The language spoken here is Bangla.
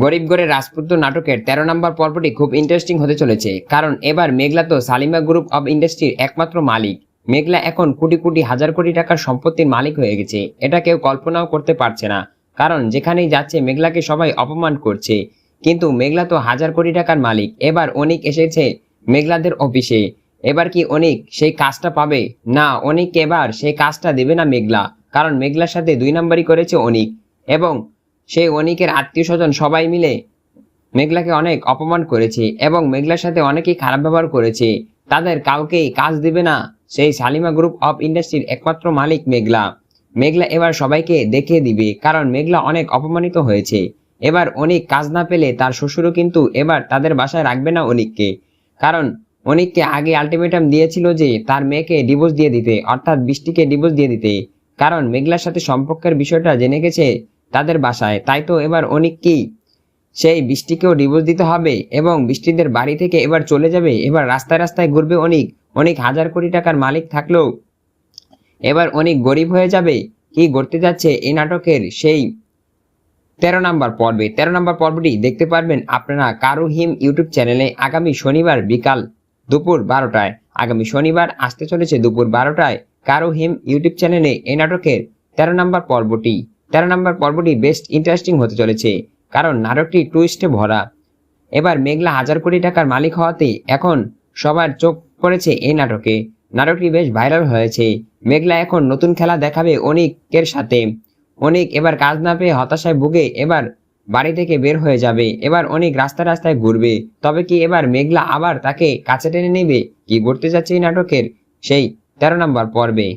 গরিব ঘরের রাজপুত্র নাটকের 13 নম্বর পর্বটি খুব ইন্টারেস্টিং হতে চলেছে, কারণ এবার মেঘলা তো সালিমা গ্রুপ অব ইন্ডাস্ট্রির একমাত্র মালিক। মেঘলা এখন কোটি কোটি হাজার কোটি টাকার সম্পত্তির মালিক হয়ে গেছে। এটা কেউ কল্পনাও করতে পারছে না, কারণ যেখানেই যাচ্ছে মেঘলাকে সবাই অপমান করছে। কিন্তু মেঘলা তো হাজার কোটি টাকার মালিক। এবার অনিক এসেছে মেঘলাদের অফিসে। এবার কি অনিক সেই কাজটা পাবে? না, অনিক এবার সেই কাজটা দেবে না মেঘলা, কারণ মেঘলার সাথে 2 নম্বরই করেছে অনিক। এবং সেই অনিকের আত্মীয় স্বজন সবাই মিলে মেঘলাকে অনেক অপমান করেছে এবং মেঘলার সাথে অনেকেই খারাপ ব্যবহার করেছে। তাদের কাউকেই কাজ দিবে না সেই সালিমা গ্রুপ অফ ইন্ডাস্ট্রির একমাত্র মালিক মেঘলা। মেঘলা এবার সবাইকে দেখিয়ে দিবে, কারণ মেঘলা অনেক অপমানিত হয়েছে। এবার অনিক কাজ না পেলে তার শ্বশুরও কিন্তু এবার তাদের বাসায় রাখবে না অনিককে, কারণ অনিককে আগে আলটিমেটাম দিয়েছিল যে তার মেয়েকে ডিভোর্স দিয়ে দিতে, অর্থাৎ বৃষ্টিকে ডিভোর্স দিয়ে দিতে, কারণ মেঘলার সাথে সম্পর্কের বিষয়টা জেনে গেছে তাদের বাসায়। তাই তো এবার অনিক কি সেই বৃষ্টিকেও ডিভোর্স দিতে হবে এবং বৃষ্টিদের বাড়ি থেকে এবার চলে যাবে। এবার রাস্তায় রাস্তায় ঘুরবে অনিক। অনেক হাজার কোটি টাকার মালিক থাকলেও এবার অনেক গরিব হয়ে যাবে। কি ঘটতে যাচ্ছে এই নাটকের সেই 13 নম্বর পর্বে। 13 নম্বর পর্বটি দেখতে পারবেন আপনারা কারু হিম ইউটিউব চ্যানেলে আগামী শনিবার বিকাল দুপুর 12টায়। আগামী শনিবার আসতে চলেছে দুপুর 12টায় কারু হিম ইউটিউব চ্যানেলে এই নাটকের 13 নম্বর পর্বটি। 13 নম্বর পর্বটি বেস্ট ইন্টারেস্টিং হতে চলেছে, কারণ নাটকটি টুইস্টে ভরা। এবার মেঘলা হাজার কোটি টাকার মালিক হওয়াতে এখন সবার চোখ পড়েছে এই নাটকে। নাটকটি বেশ ভাইরাল হয়েছে। মেঘলা এখন নতুন খেলা দেখাবে অনিকের সাথে। অনিক এবার কাজ না পেয়ে হতাশায় ভুগে এবার বাড়ি থেকে বের হয়ে যাবে। এবার অনিক রাস্তায় রাস্তায় ঘুরবে। তবে কি এবার মেঘলা আবার তাকে কাছে টেনে নেবে? কি ঘটতে যাচ্ছে এই নাটকের সেই 13 নম্বর পর্বে।